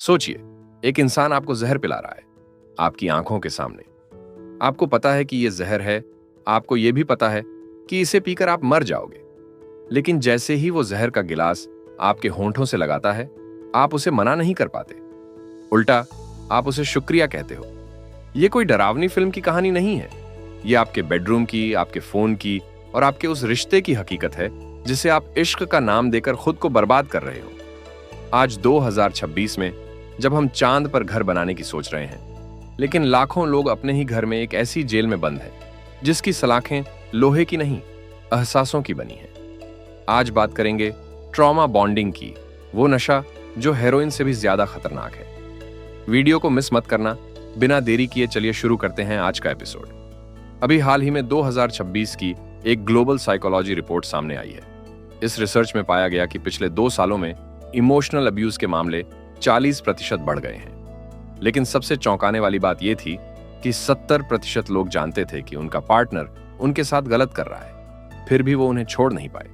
सोचिए, एक इंसान आपको जहर पिला रहा है, आपकी आंखों के सामने। आपको पता है कि यह जहर है, आपको यह भी पता है कि इसे पीकर आप मर जाओगे। लेकिन जैसे ही वो जहर का गिलास आपके होंठों से लगाता है, आप उसे मना नहीं कर पाते। उल्टा आप उसे शुक्रिया कहते हो। यह कोई डरावनी फिल्म की कहानी नहीं है। यह आपके बेडरूम की, आपके फोन की और आपके उस रिश्ते की हकीकत है जिसे आप इश्क का नाम देकर खुद को बर्बाद कर रहे हो। आज 2026 में जब हम चांद पर घर बनाने की सोच रहे हैं, लेकिन लाखों लोग अपने ही घर में एक ऐसी जेल में बंद हैं जिसकी सलाखें लोहे की नहीं, एहसासों की बनी हैं। आज बात करेंगे ट्रॉमा बॉन्डिंग की, वो नशा जो हेरोइन से भी ज्यादा खतरनाक है। वीडियो को मिस मत करना। बिना देरी किए चलिए शुरू करते हैं आज का एपिसोड। अभी हाल ही में 2026 की एक ग्लोबल साइकोलॉजी रिपोर्ट सामने आई है। इस रिसर्च में पाया गया कि पिछले 2 सालों में इमोशनल अब्यूज के मामले 40% बढ़ गए हैं। लेकिन सबसे चौंकाने वाली बात यह थी कि 70% लोग जानते थे कि उनका पार्टनर उनके साथ गलत कर रहा है, फिर भी वो उन्हें छोड़ नहीं पाए।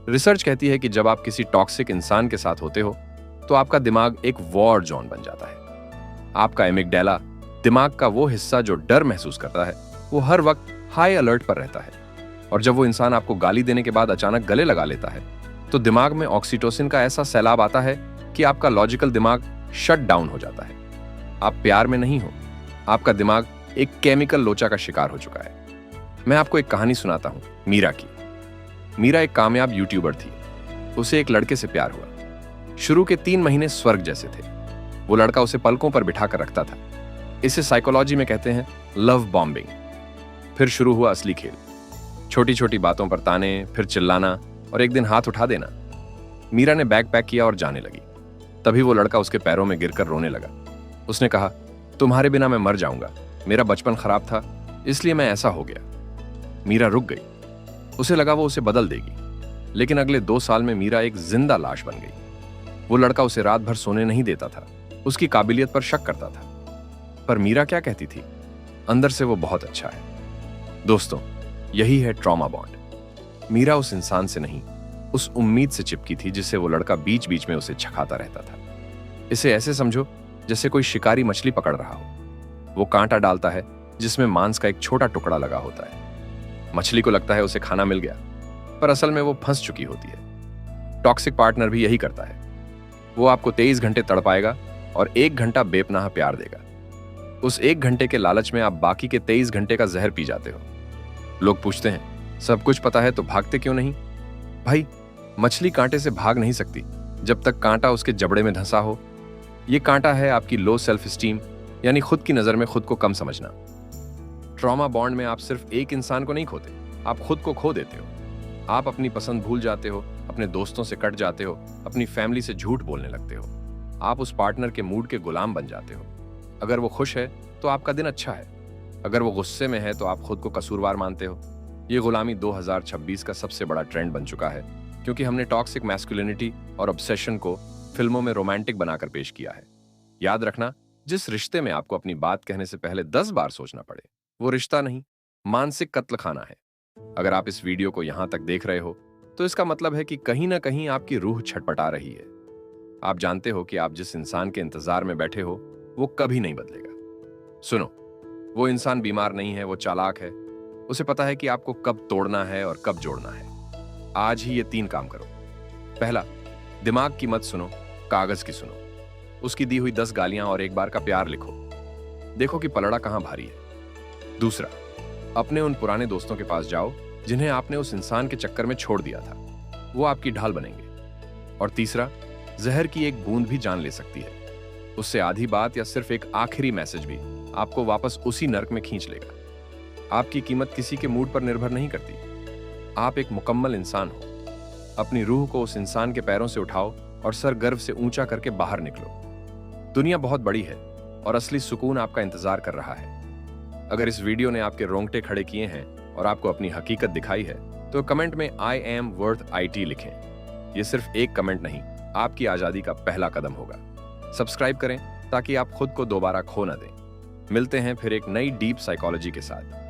रिसर्च कहती है कि जब आप किसी टॉक्सिक इंसान के साथ होते हो तो आपका दिमाग एक वॉर जोन बन जाता है। आपका एमिगडाला, दिमाग का वो हिस्सा जो डर महसूस करता है, वो हर वक्त हाई अलर्ट पर रहता है। और जब वो इंसान आपको गाली देने के बाद अचानक गले लगा लेता है तो दिमाग में ऑक्सीटोसिन का ऐसा सैलाब आता है कि आपका लॉजिकल दिमाग शट डाउन हो जाता है। आप प्यार में नहीं हो, आपका दिमाग एक केमिकल लोचा का शिकार हो चुका है। मैं आपको एक कहानी सुनाता हूं, मीरा की। मीरा एक कामयाब यूट्यूबर थी। उसे एक लड़के से प्यार हुआ। शुरू के 3 महीने स्वर्ग जैसे थे। वो लड़का उसे पलकों पर बिठा कर रखता था। इसे साइकोलॉजी में कहते हैं लव बॉम्बिंग। फिर शुरू हुआ असली खेल। छोटी छोटी बातों पर ताने, फिर चिल्लाना और एक दिन हाथ उठा देना। मीरा ने बैग पैक किया और जाने लगी। तभी वो लड़का उसके पैरों में गिरकर रोने लगा। उसने कहा, तुम्हारे बिना मैं मर जाऊंगा, मेरा बचपन खराब था इसलिए मैं ऐसा हो गया। मीरा रुक गई। उसे लगा वो उसे बदल देगी, लेकिन अगले 2 साल में मीरा एक जिंदा लाश बन गई। वो लड़का उसे रात भर सोने नहीं देता था, उसकी काबिलियत पर शक करता था। पर मीरा क्या कहती थी? अंदर से वो बहुत अच्छा है। दोस्तों, यही है ट्रॉमा बॉन्ड। मीरा उस इंसान से नहीं, उस उम्मीद से चिपकी थी जिसे वो लड़का बीच बीच में उसे छकाता रहता था। इसे ऐसे समझो जैसे कोई शिकारी मछली पकड़ रहा हो। वो कांटा डालता है जिसमें मांस का एक छोटा टुकड़ा लगा होता है। मछली को लगता है उसे खाना मिल गया, पर असल में वो फंस चुकी होती है। टॉक्सिक पार्टनर भी यही करता है। वो आपको 23 घंटे तड़पाएगा और 1 घंटा बेपनाह प्यार देगा। उस 1 घंटे के लालच में आप बाकी के 23 घंटे का जहर पी जाते हो। लोग पूछते हैं, सब कुछ पता है तो भागते क्यों नहीं? भाई, मछली कांटे से भाग नहीं सकती जब तक कांटा उसके जबड़े में धंसा हो। ये कांटा है आपकी लो सेल्फ स्टीम, यानी खुद की नजर में खुद को कम समझना। ट्रॉमा बॉन्ड में आप सिर्फ एक इंसान को नहीं खोते, आप खुद को खो देते हो। आप अपनी पसंद भूल जाते हो, अपने दोस्तों से कट जाते हो, अपनी फैमिली से झूठ बोलने लगते हो। आप उस पार्टनर के मूड के गुलाम बन जाते हो। अगर वो खुश है तो आपका दिन अच्छा है, अगर वो गुस्से में है तो आप खुद को कसूरवार मानते हो। ये गुलामी 2026 का सबसे बड़ा ट्रेंड बन चुका है, क्योंकि हमने टॉक्सिक मैस्कुलिनिटी और ऑब्सेशन को फिल्मों में रोमांटिक बनाकर पेश किया है। याद रखना, जिस रिश्ते में आपको अपनी बात कहने से पहले 10 बार सोचना पड़े, वो रिश्ता नहीं, मानसिक कत्ल खाना है। अगर आप इस वीडियो को यहां तक देख रहे हो तो इसका मतलब है कि कहीं ना कहीं आपकी रूह छटपटा रही है। आप जानते हो कि आप जिस इंसान के इंतजार में बैठे हो वो कभी नहीं बदलेगा। सुनो, वो इंसान बीमार नहीं है, वो चालाक है। उसे पता है कि आपको कब तोड़ना है और कब जोड़ना है। आज ही ये 3 काम करो। पहला, दिमाग की मत सुनो, कागज की सुनो। उसकी दी हुई 10 गालियां और 1 बार का प्यार लिखो। देखो कि पलड़ा कहां भारी है। दूसरा, अपने उन पुराने दोस्तों के पास जाओ जिन्हें आपने उस इंसान के चक्कर में छोड़ दिया था। वो आपकी ढाल बनेंगे। और तीसरा, जहर की एक बूंद भी जान ले सकती है। उससे आधी बात या सिर्फ एक आखिरी मैसेज भी आपको वापस उसी नर्क में खींच लेगा। आपकी कीमत किसी के मूड पर निर्भर नहीं करती। आप एक मुकम्मल इंसान हो। अपनी रूह को उस इंसान के पैरों से उठाओ और सर गर्व से ऊंचा करके बाहर निकलो। दुनिया बहुत बड़ी है और असली सुकून आपका इंतजार कर रहा है। अगर इस वीडियो ने आपके रोंगटे खड़े किए हैं और आपको अपनी हकीकत दिखाई है तो कमेंट में आई एम वर्थ IT लिखें। यह सिर्फ एक कमेंट नहीं, आपकी आजादी का पहला कदम होगा। सब्सक्राइब करें ताकि आप खुद को दोबारा खो न दें। मिलते हैं फिर एक नई डीप साइकोलॉजी के साथ।